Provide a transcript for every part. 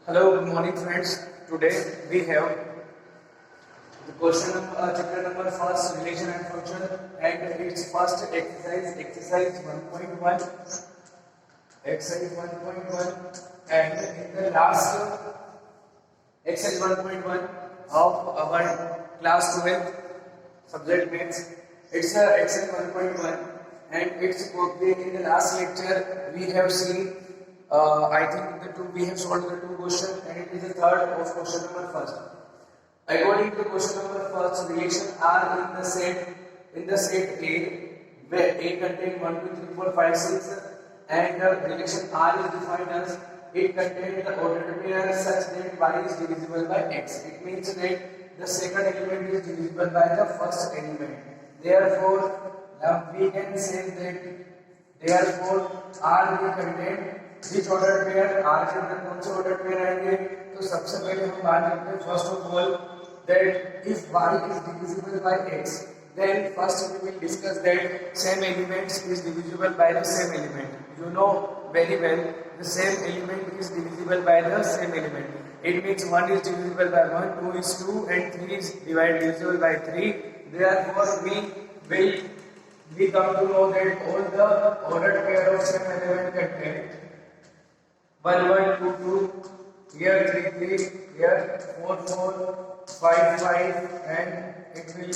Hello, good morning friends. Today we have the chapter number first, relation and function, and its first exercise 1.1, exercise 1.1, and in the last exercise 1.1 of our class 12 subject maths, it's a exercise 1.1, and it's in the last lecture we have seen. I think we have solved the two questions, and it is the third of question number first. According to the question number first, relation R in the set A, where A contains 1, 2, 3, 4, 5, 6, and the relation R is defined as it contains the ordered pair such that Y is divisible by X. It means that the second element is divisible by the first element. Therefore, we can say that R will contain which ordered pair? R के अंदर कौन से ordered pair आएंगे? तो सबसे पहले हम बात करते हैं first of all that if Y is divisible by X, then first we will discuss that same elements is divisible by the same element. You know very well the same element is divisible by the same element. It means 1 is divisible by 1, 2 is 2, and 3 is divisible by 3. Therefore, we come to know that all the ordered pair of same element contain 1, 1, 2, 2, here 3, 3, here 4, 4, 5, 5, and it will be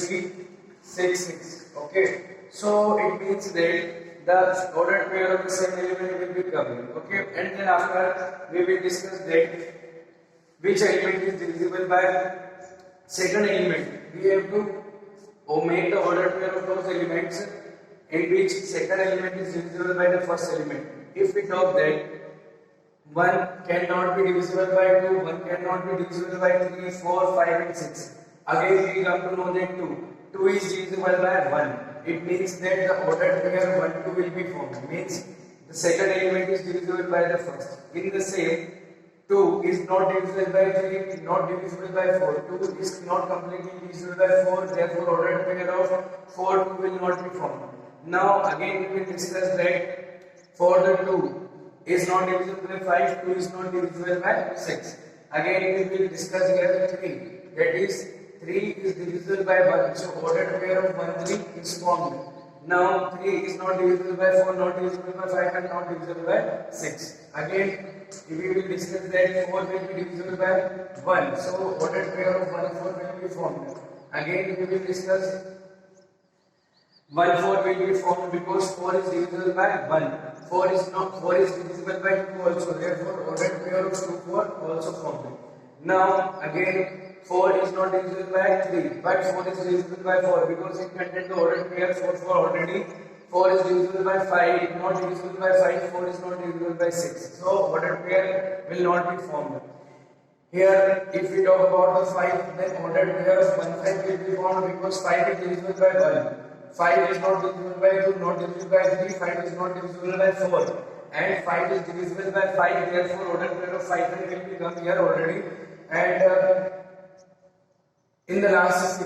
6, 6. Okay, so it means that the ordered pair of the same element will be coming. Okay, and then after we will discuss that which element is divisible by second element. We have to make the ordered pair of those elements in which second element is divisible by the first element. If we talk that 1 cannot be divisible by 2, 1 cannot be divisible by 3, 4, 5 and 6. Again we come to know that 2 is divisible by 1. It means that the ordered pair 1, 2 will be formed. It means the second element is divisible by the first. In the same, 2 is not divisible by 3, not divisible by 4. 2 is not completely divisible by 4, therefore ordered pair of 4, 2 will not be formed. Now again we will discuss that for the 2 is not divisible by 5, 2 is not divisible by 6. Again we will discuss here 3, that is 3 is divisible by 1, so ordered pair of 1, 3 is formed. Now 3 is not divisible by 4, not divisible by 5 and not divisible by 6. Again we will discuss that 4 will be divisible by 1, so ordered pair of 1, 4 will be formed. Again we will discuss 1, 4 will be formed because 4 is divisible by 1. 4 is divisible by 2 also, therefore ordered pair of 2, 4 also formed. Now again 4 is not divisible by 3, but 4 is divisible by 4 because it contains the ordered pair 4, 4 already. 4 is divisible by 5, not divisible by 5, 4 is not divisible by 6. So ordered pair will not be formed. Here if we talk about the 5, then ordered pair of 1, 5 will be formed because 5 is divisible by 1. 5 is not divisible by 2, not divisible by 3, 5 is not divisible by 4, and 5 is divisible by 5, therefore ordered pair of 5 will become here already. And in the last 6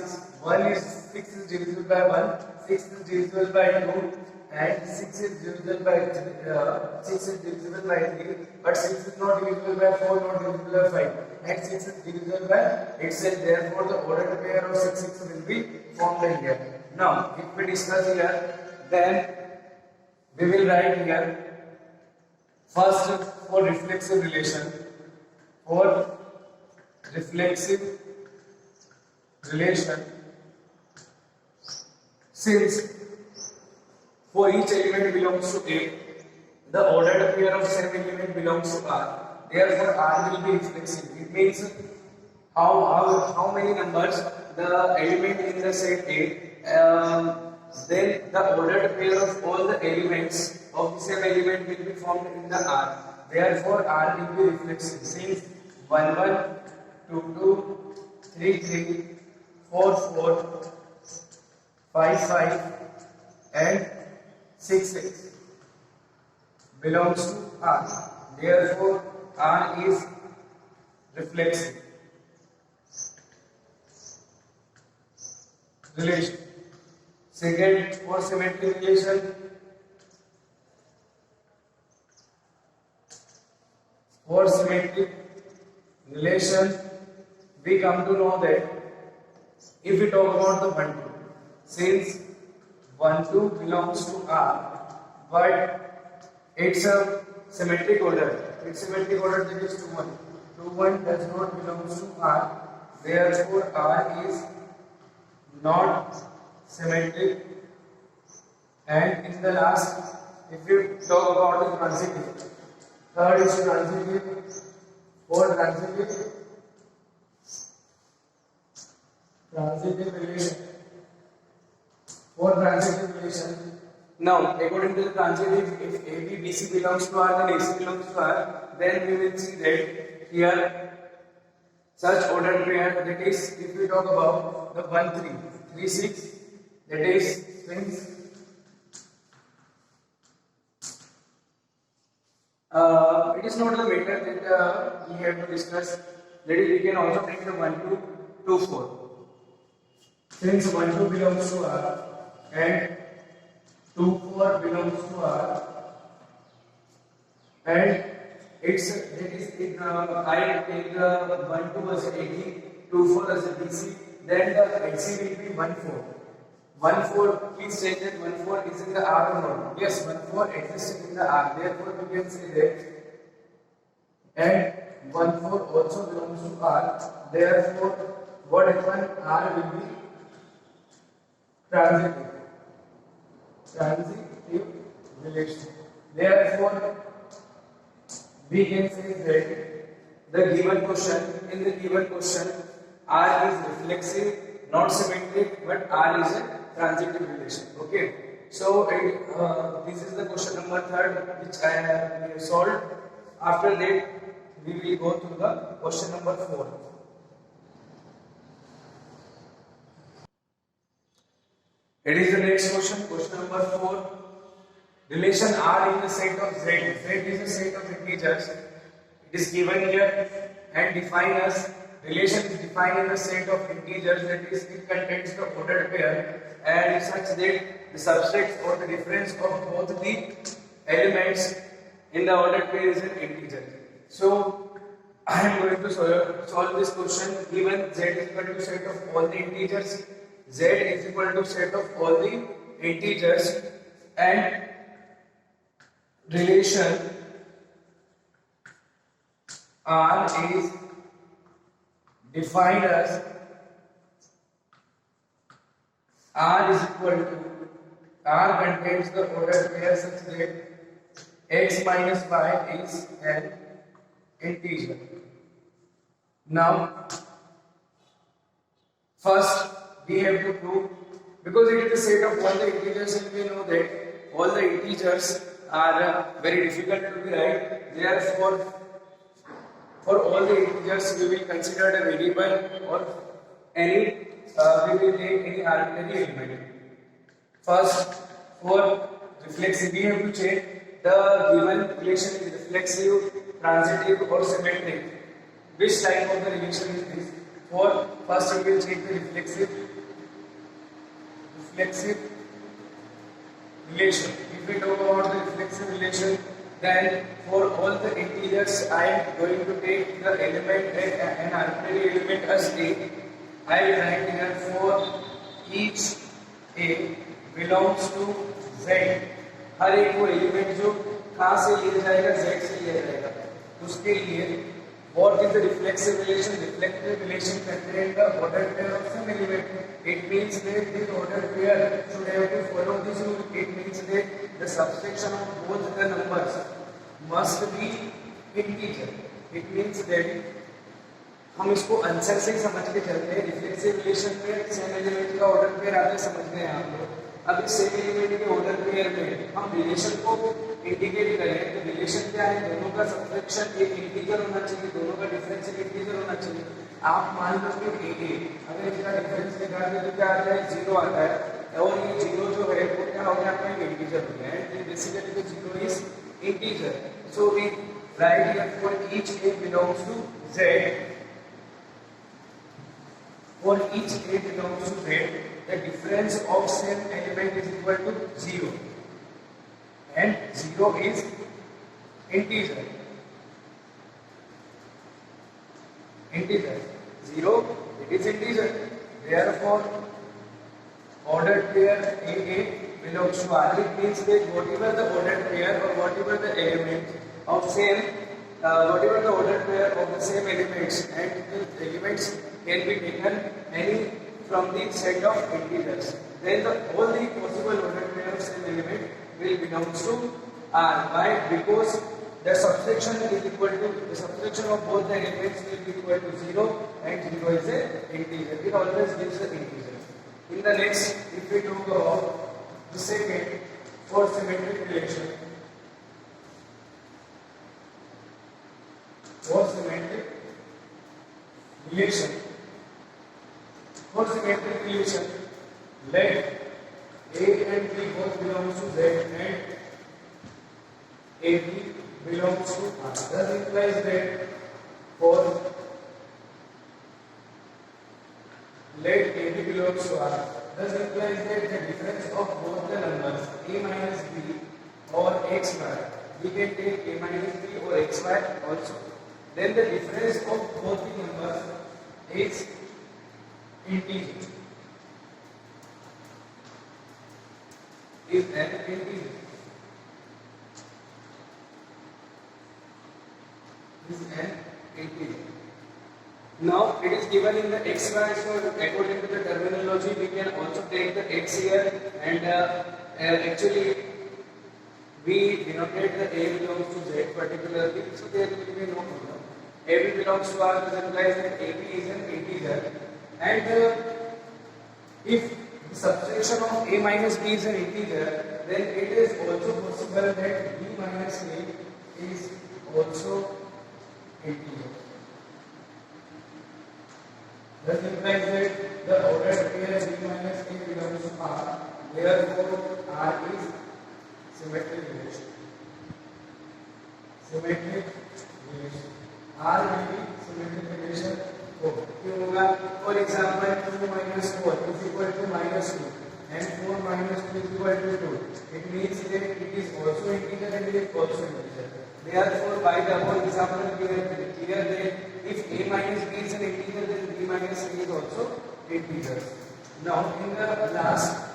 is divisible by 1, 6 is divisible by 2, and 6 is divisible by 3, but 6 is not divisible by 4, not divisible by 5, and 6 is divisible by itself, therefore the ordered pair of 6, 6 will be formed here. Now, if we discuss here, then we will write here first for reflexive relation. For reflexive relation, since for each element belongs to A, the ordered pair of same element belongs to R. Therefore, R will be reflexive. It means how many numbers the element in the set A. Then the ordered pair of all the elements of the same element will be formed in the R. Therefore, R will be reflexive. Since 1, 1, 2, 2, 3, 3, 4, 4, 5, 5, and 6, 6 belongs to R. Therefore, R is reflexive relation. Second, for symmetric relation, for symmetric relation, we come to know that if we talk about the 1 2, since 1 2 belongs to R, but it's a symmetric order. Its symmetric order that is 2 1. 2 1 does not belong to R, therefore R is not symmetric. And in the last, if you talk about the transitive, third is transitive, fourth transitive relation. For transitive relation. Now, according to the transitive, if AB BC belongs to R, then AC belongs to R, then we will see that here such ordered pair, that is, if we talk about the 1 3 3 6, that is twins. It is not the matter that we have to discuss. That is, we can also take the 1 2 2 4. Since 1 2 belongs to R and 2 4 belongs to R, and it's that is it, I take the 1 2 as a AC, 2 4 as a DC, then the AC will be 1 4. 1 4, please say that 1 4 is in the R or not? Yes, 1 4 exists in the R, therefore we can say that, and 1 4 also belongs to R, therefore what happens? R will be transitive relation. Therefore, we can say that the given question, in the given question, R is reflexive, not symmetric, but R is a transitive relation. Okay. So this is the question number 3 which I have solved. After that, we will go to the question number 4. It is the next question, question number 4. Relation R in the set of Z. Z is a set of integers. It is given here and defined as relation is defined in the set of integers, that is, it contains the ordered pair and such that the subsets or the difference of both the elements in the ordered pair is an integer. So I am going to solve this question. Given Z is equal to set of all the integers, Z is equal to set of all the integers, and relation R is defined as R is equal to R contains the ordered pair such that x minus y is an integer. Now, first we have to prove, because it is a set of all the integers and we know that all the integers are very difficult to be right. Therefore, for all the integers we will consider a variable or any we will take any arbitrary element. First, for reflexive, we have to check the given relation is reflexive, transitive or symmetric. Which type of the relation is this? For first we will check the reflexive relation. If we talk about the reflexive relation, then for all the integers I am going to take the element an arbitrary element as A. I will write here for each A belongs to Z. हर एक वो element जो कहाँ से लिया जाएगा, Z से लिया जाएगा. उसके लिए what is the reflexive relation? Reflexive relation contains the ordered pair of some element. It means that this ordered pair should have to follow this rule. It means that the subtraction of both the numbers must be integer. It means that हम इसको answer से समझ के चलते हैं. Reflexive relation में same element का order pair आगे समझ गए हैं आप लोग. अब इस सेम एलिमेंट के ऑर्डर पेयर में हम रिलेशन को इंटीग्रेट करें तो रिलेशन क्या है? दोनों का सबट्रैक्शन एक इंटीजर होना चाहिए, दोनों का डिफरेंस एक इंटीजर होना चाहिए. आप मान लो कि a अगर इसका डिफरेंस निकाल दे तो क्या आता है? 0 आता है, और ये 0 जो है वो क्या हो गया? आपका इंटीजर हो गया है. Basically the 0 is integer. So we write here for each a belongs to Z. For each A belongs to Z, the difference of same element is equal to 0, and 0 is integer. integer. 0, it is integer. Therefore, ordered pair AA belongs to R. It means that whatever the ordered pair or whatever the element of same, whatever the ordered pair of the same elements, and the elements can be taken any from the set of integers. Then all the possible ordered pair of same element will belongs to R. Why? Because the subtraction is equal to the subtraction of both the elements will be equal to 0, and 0 is an integer. It always gives the integer. In the next, if we talk about the second for symmetric relation, for symmetric relation, let A and B both belongs to Z and AB belongs to R. Thus implies that for let AB belongs to R, thus implies that the difference of both the numbers A minus B or XY, we can take A minus B or XY also. Then the difference of both the numbers is integer. Is an integer. Is an integer. Now it is given in the xy, so according to the terminology we can also take the x here, and actually we denotate the A belongs to Z particularly, so there will be no problem. AB belongs to R, this implies that AB is an integer, and if the subtraction of A minus B is an integer, then it is also possible that B minus A is also integer. Thus implies that the ordered pair B minus A belongs to R. Therefore, R is symmetric relation. Symmetric relation. R will be symmetric relation. For example, 2 minus 4 is equal to minus 2, and 4 minus 2 is equal to 2. It means that it is also integer and it is also integer. Therefore, by the above example, we are clear that if A minus B is an integer, then B minus A is also integer. Now, in the last,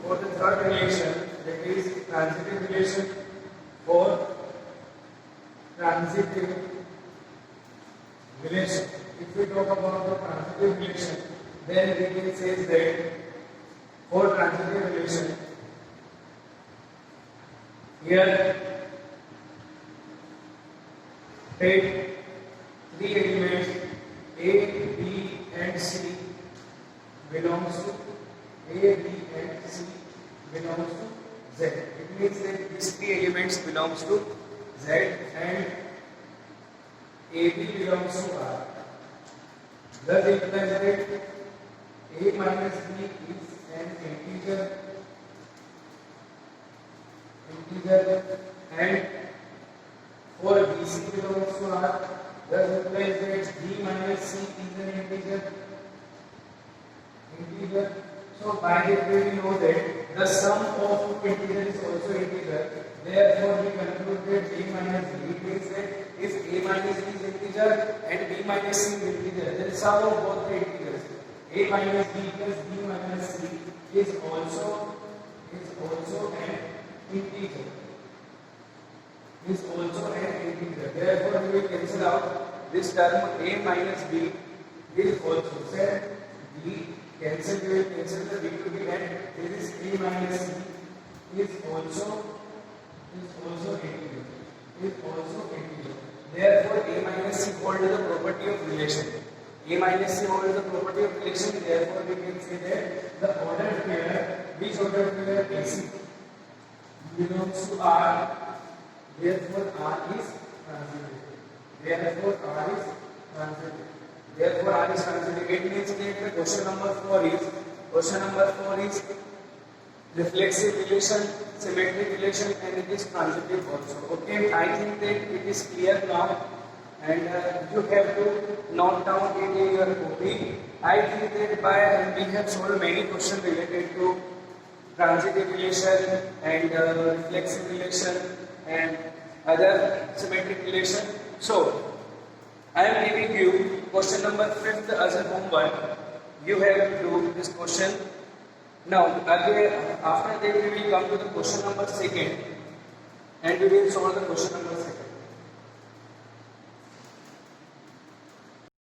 for the third relation, that is transitive relation. For transitive relation, if we talk about the transitive relation, then we can say that for transitive relation, here take three elements A, B and C belongs to A, B and C belongs to Z. It means that these three elements belongs to Z and AB belongs to R. Thus it implies that A minus B is an integer and for BC belongs to R. Thus implies that B minus C is an integer. So by that way we know that the sum of two integers is also integer. Therefore we conclude that A minus B means that if A minus B is integer and B minus C is integer, then sum of both the integers A minus B plus B minus C is also an integer. Therefore we will cancel out this term A minus B is also set. B cancel, we will cancel the B to B, and this is A minus C is also integer. Therefore A minus C holds the property of relation. A minus C holds the property of relation. Therefore we can say that the ordered pair, which ordered pair AC belongs to R. Therefore R is transitive. Therefore R is transitive. It means that the question number 4 is reflexive relation, symmetric relation, and it is transitive also. Okay, I think that it is clear now, and you have to note down it in your copy. I think that we have solved many questions related to transitive relation and reflexive relation and other symmetric relation. So I am giving you question number 5th as a homework. You have to do this question. Now, again, after that we will come to the question number 2nd and we will solve the question number 2nd.